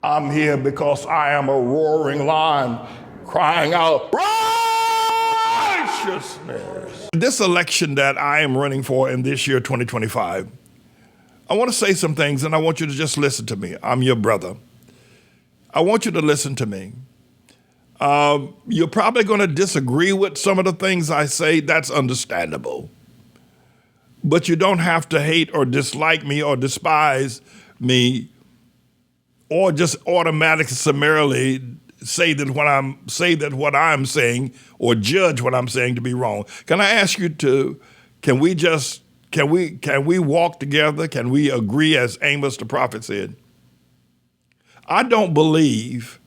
I'm here because I am a roaring lion crying out righteousness. This election that I am running for in this year, 2025, I want to say some things and I want you to just listen to me. I'm your brother. I want you to listen to me. You're probably going to disagree with some of the things I say. That's understandable. But you don't have to hate or dislike me or despise me or just automatically summarily say that what I'm saying or judge what I'm saying to be wrong. Can I ask you can we walk together? Can we agree, as Amos the prophet said? I don't believe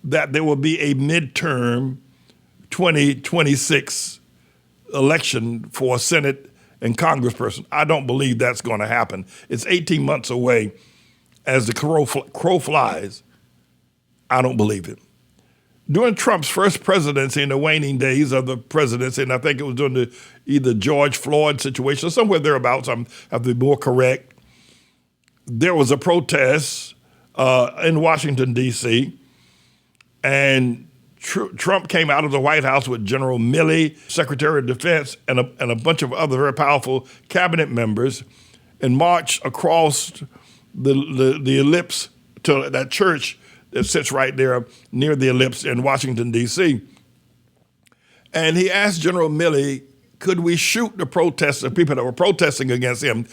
that there will be a midterm 2026 election for a Senate and Congressperson. I don't believe that's going to happen. It's 18 months away as the crow flies. I don't believe it. During Trump's first presidency, in the waning days of the presidency, and I think it was during either George Floyd situation or somewhere thereabouts, I have to be more correct, there was a protest in Washington, D.C., and Trump came out of the White House with General Milley, Secretary of Defense, and a bunch of other very powerful cabinet members, and marched across the ellipse to that church that sits right there near the ellipse in Washington, D.C. And he asked General Milley, could we shoot the protesters, people that were protesting against him,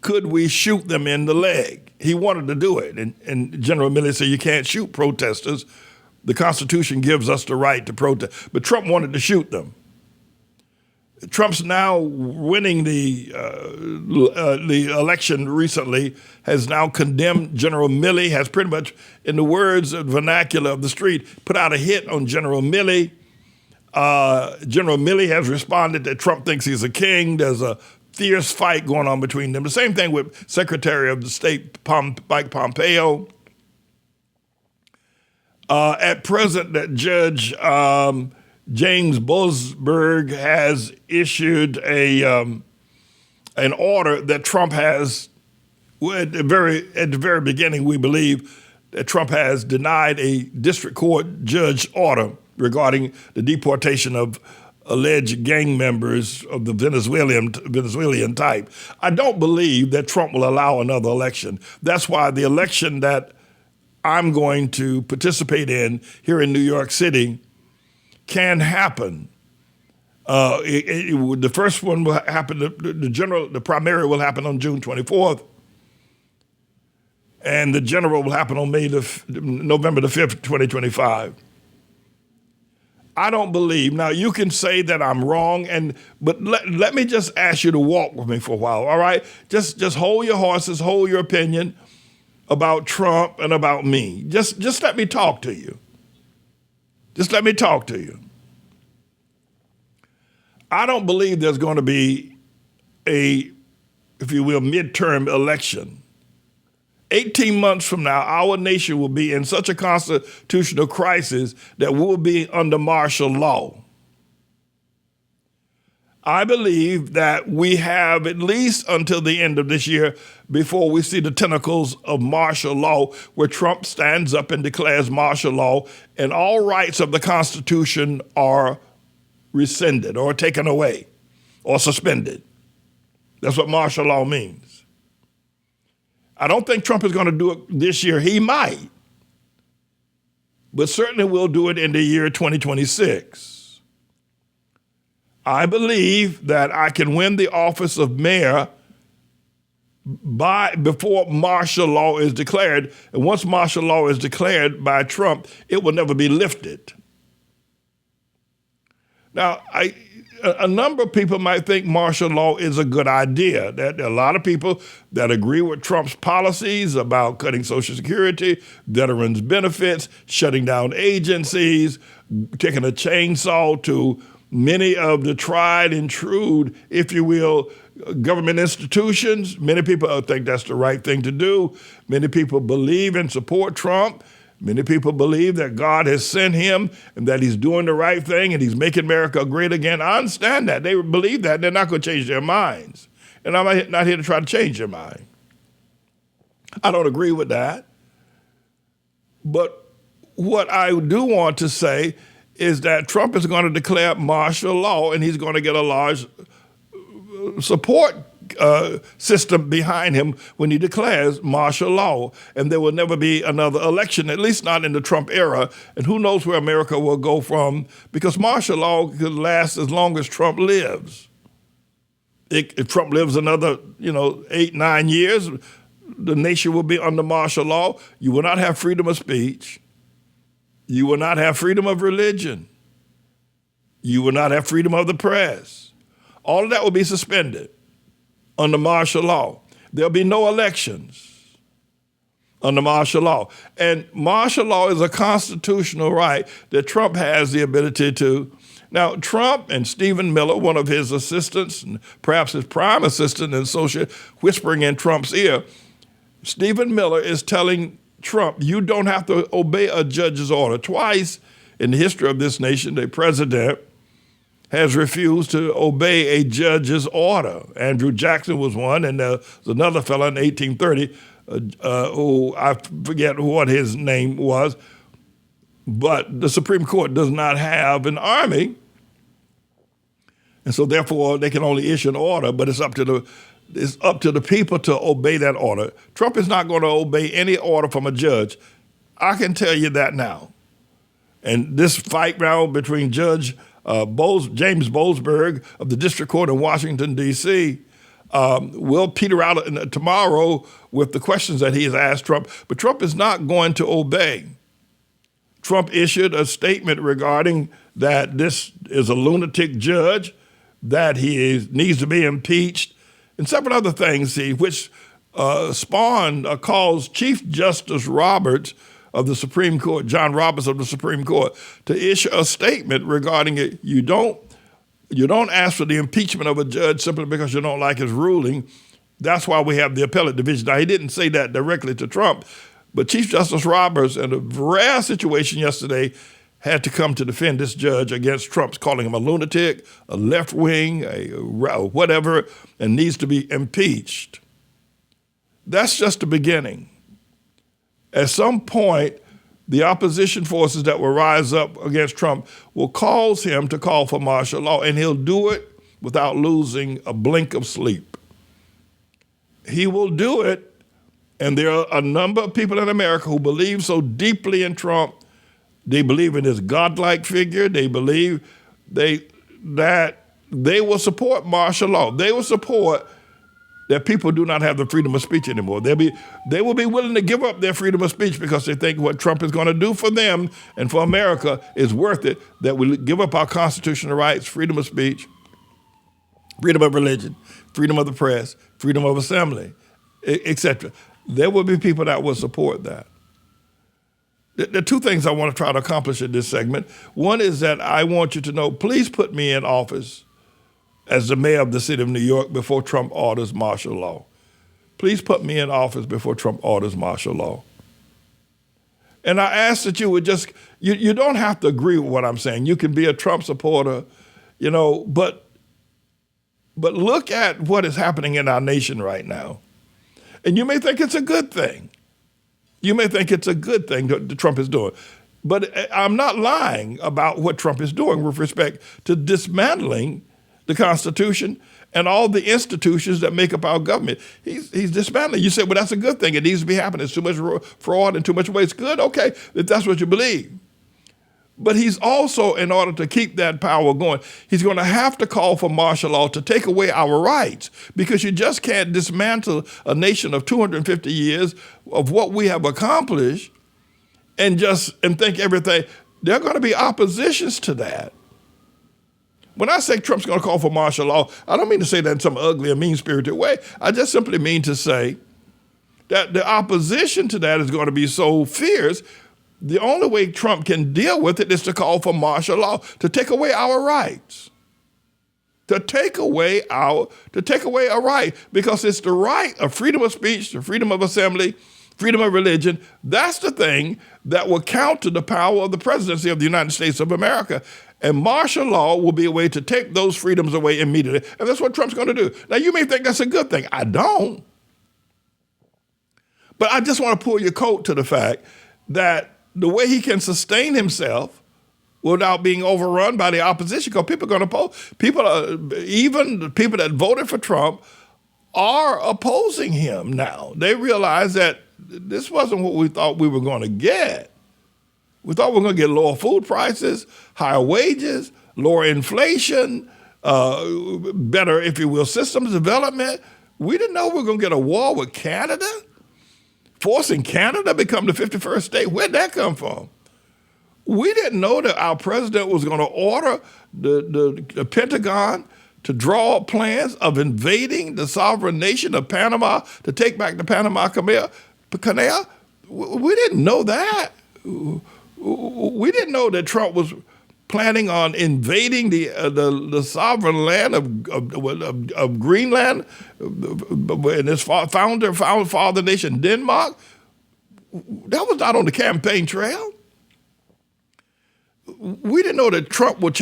could we shoot them in the leg? He wanted to do it. And General Milley said, you can't shoot protesters. The Constitution gives us the right to protest. But Trump wanted to shoot them. Trump's now winning the election recently, has now condemned General Milley, has pretty much, in the words of vernacular of the street, put out a hit on General Milley. General Milley has responded that Trump thinks he's a king. There's a fierce fight going on between them. The same thing with Secretary of State Mike Pompeo. At present, that Judge James Boasberg has issued an order that Trump has, at the very beginning, we believe that Trump has denied a district court judge order regarding the deportation of alleged gang members of the Venezuelan type. I don't believe that Trump will allow another election. That's why the election that I'm going to participate in here in New York City can happen. The first one will happen, the primary will happen on June 24th, and the general will happen on November the 5th, 2025. I don't believe, now you can say that I'm wrong, but let me just ask you to walk with me for a while, all right? Just hold your horses, hold your opinion about Trump and about me. Just let me talk to you. Just let me talk to you. I don't believe there's going to be a, if you will, midterm election. 18 months from now, our nation will be in such a constitutional crisis that we'll be under martial law. I believe that we have at least until the end of this year before we see the tentacles of martial law, where Trump stands up and declares martial law and all rights of the Constitution are rescinded or taken away or suspended. That's what martial law means. I don't think Trump is going to do it this year. He might, but certainly will do it in the year 2026. I believe that I can win the office of mayor before martial law is declared. And once martial law is declared by Trump, it will never be lifted. Now, a number of people might think martial law is a good idea. There are a lot of people that agree with Trump's policies about cutting Social Security, veterans benefits, shutting down agencies, taking a chainsaw to many of the tried and true, if you will, government institutions. Many people think that's the right thing to do. Many people believe and support Trump. Many people believe that God has sent him and that he's doing the right thing and he's making America great again. I understand that. They believe that. They're not going to change their minds. And I'm not here to try to change their mind. I don't agree with that. But what I do want to say is that Trump is going to declare martial law, and he's going to get a large support system behind him when he declares martial law. And there will never be another election, at least not in the Trump era. And who knows where America will go from, because martial law could last as long as Trump lives. If Trump lives another, 8, 9 years, the nation will be under martial law. You will not have freedom of speech. You will not have freedom of religion. You will not have freedom of the press. All of that will be suspended under martial law. There'll be no elections under martial law. And martial law is a constitutional right that Trump has the ability to. Now, Trump and Stephen Miller, one of his assistants, and perhaps his prime assistant and associate, whispering in Trump's ear, Stephen Miller is telling Trump, you don't have to obey a judge's order. Twice in the history of this nation, the president has refused to obey a judge's order. Andrew Jackson was one, and there's another fellow in 1830 who I forget what his name was. But the Supreme Court does not have an army, and so therefore they can only issue an order. But it's up to the people to obey that order. Trump is not going to obey any order from a judge. I can tell you that now. And this fight now between Judge James Boasberg of the District Court in Washington, D.C., will peter out tomorrow with the questions that he has asked Trump. But Trump is not going to obey. Trump issued a statement regarding that this is a lunatic judge, that he needs to be impeached, and several other things, which caused Chief Justice Roberts of the Supreme Court, John Roberts of the Supreme Court, to issue a statement regarding it. You don't ask for the impeachment of a judge simply because you don't like his ruling. That's why we have the appellate division. Now, he didn't say that directly to Trump, but Chief Justice Roberts, in a rare situation yesterday, had to come to defend this judge against Trump's calling him a lunatic, a left-wing, a whatever, and needs to be impeached. That's just the beginning. At some point, the opposition forces that will rise up against Trump will cause him to call for martial law, and he'll do it without losing a blink of sleep. He will do it. And there are a number of people in America who believe so deeply in Trump. They believe in his godlike figure. They believe that they will support martial law. They will support that people do not have the freedom of speech anymore. They will be willing to give up their freedom of speech because they think what Trump is going to do for them and for America is worth it, that we give up our constitutional rights, freedom of speech, freedom of religion, freedom of the press, freedom of assembly, etc. There will be people that will support that. There are two things I want to try to accomplish in this segment. One is that I want you to know, please put me in office as the mayor of the city of New York before Trump orders martial law. Please put me in office before Trump orders martial law. And I ask that you would you don't have to agree with what I'm saying. You can be a Trump supporter, but look at what is happening in our nation right now. And you may think it's a good thing. You may think it's a good thing that Trump is doing. But I'm not lying about what Trump is doing with respect to dismantling the Constitution and all the institutions that make up our government. He's dismantling. You say, well, that's a good thing. It needs to be happening. There's too much fraud and too much waste. Good, okay, if that's what you believe. But he's also, in order to keep that power going, he's going to have to call for martial law to take away our rights, because you just can't dismantle a nation of 250 years of what we have accomplished and think everything. There are going to be oppositions to that. When I say Trump's going to call for martial law, I don't mean to say that in some ugly or mean-spirited way. I just simply mean to say that the opposition to that is going to be so fierce. The only way Trump can deal with it is to call for martial law, to take away our rights, to take away a right, because it's the right of freedom of speech, the freedom of assembly, freedom of religion. That's the thing that will counter the power of the presidency of the United States of America. And martial law will be a way to take those freedoms away immediately. And that's what Trump's going to do. Now, you may think that's a good thing. I don't. But I just want to pull your coat to the fact that the way he can sustain himself without being overrun by the opposition, because people are going to oppose. Even the people that voted for Trump are opposing him now. They realize that this wasn't what we thought we were going to get. We thought we were going to get lower food prices, higher wages, lower inflation, better, if you will, systems development. We didn't know we were going to get a war with Canada, forcing Canada to become the 51st state. Where'd that come from? We didn't know that our president was going to order the Pentagon to draw up plans of invading the sovereign nation of Panama to take back the Panama Canal. We didn't know that. We didn't know that Trump was planning on invading the sovereign land of Greenland and his father nation, Denmark. That was not on the campaign trail. We didn't know that Trump would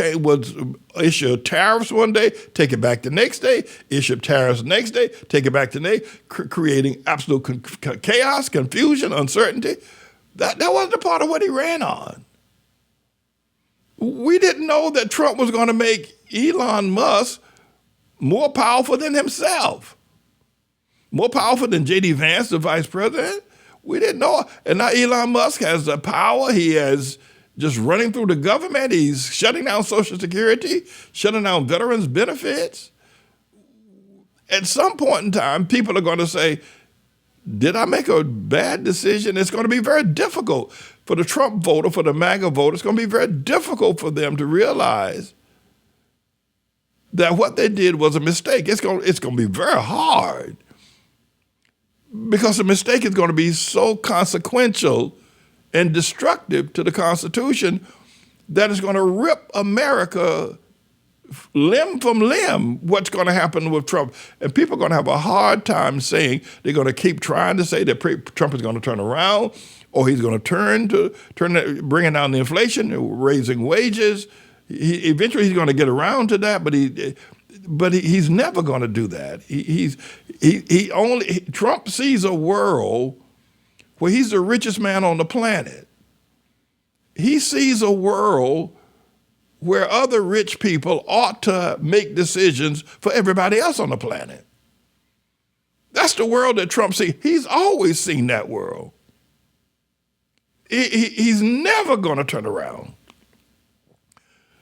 issue tariffs one day, take it back the next day, issue tariffs the next day, take it back the next, creating absolute chaos, confusion, uncertainty. That wasn't a part of what he ran on. We didn't know that Trump was going to make Elon Musk more powerful than himself, more powerful than J.D. Vance, the vice president. We didn't know. And now Elon Musk has the power. He has just running through the government. He's shutting down Social Security, shutting down veterans' benefits. At some point in time, people are going to say, did I make a bad decision? It's going to be very difficult for the Trump voter, for the MAGA voter. It's going to be very difficult for them to realize that what they did was a mistake. It's going to be very hard because the mistake is going to be so consequential and destructive to the Constitution that it's going to rip America limb from limb. What's going to happen with Trump? And people are going to have a hard time saying, they're going to keep trying to say that Trump is going to turn around, or he's going to bringing down the inflation, raising wages. Eventually he's going to get around to that, but he's never going to do that. Trump sees a world where he's the richest man on the planet. He sees a world where other rich people ought to make decisions for everybody else on the planet. That's the world that Trump sees. He's always seen that world. He's never going to turn around.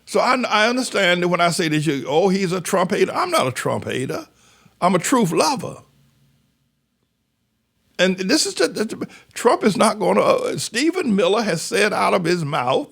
So I understand that when I say that he's a Trump hater. I'm not a Trump hater. I'm a truth lover. And this is Trump is not going to. Stephen Miller has said out of his mouth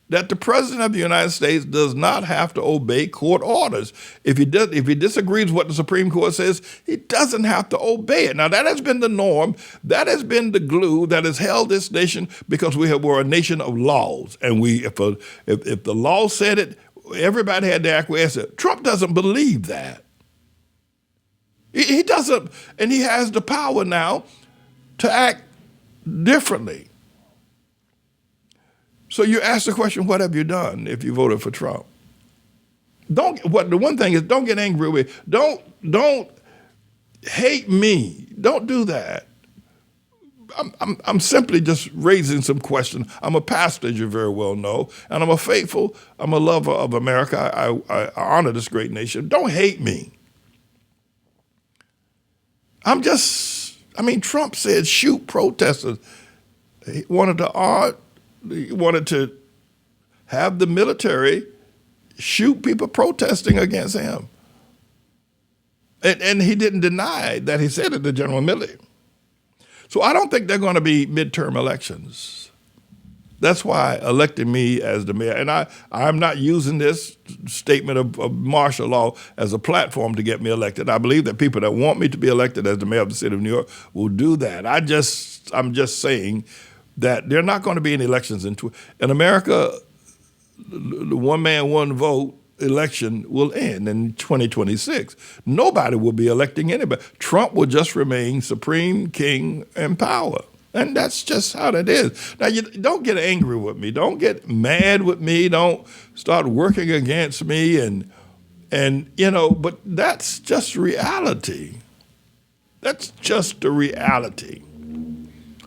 that the president of the United States does not have to obey court orders. If he disagrees with what the Supreme Court says, he doesn't have to obey it. Now, that has been the norm. That has been the glue that has held this nation, because we're a nation of laws. And if the law said it, everybody had to acquiesce it. Trump doesn't believe that. He doesn't, and he has the power now to act differently. So you ask the question, what have you done if you voted for Trump? The one thing is, don't get angry with me. Don't hate me. Don't do that. I'm simply just raising some questions. I'm a pastor, as you very well know, and I'm a lover of America. I honor this great nation. Don't hate me. Trump said shoot protesters. He wanted to have the military shoot people protesting against him. And he didn't deny that he said it to General Milley. So I don't think they're going to be midterm elections. That's why electing me as the mayor, and I'm not using this statement of martial law as a platform to get me elected. I believe that people that want me to be elected as the mayor of the city of New York will do that. I'm just saying that there are not going to be any elections in America. The one man, one vote election will end in 2026. Nobody will be electing anybody. Trump will just remain supreme king in power. And that's just how that is. Now, you don't get angry with me. Don't get mad with me. Don't start working against me. But that's just reality. That's just the reality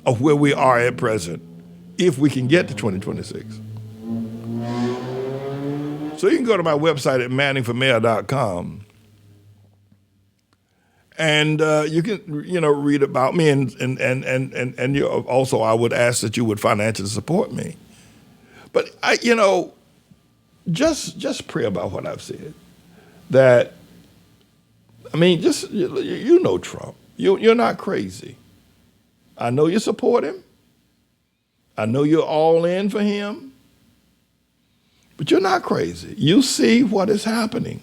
of where we are at present if we can get to 2026. So you can go to my website at manningformayor.com, and you can read about me, and also I would ask that you would financially support me. But just pray about what I've said. That, I mean, just Trump. You're not crazy. I know you support him. I know you're all in for him. But you're not crazy. You see what is happening.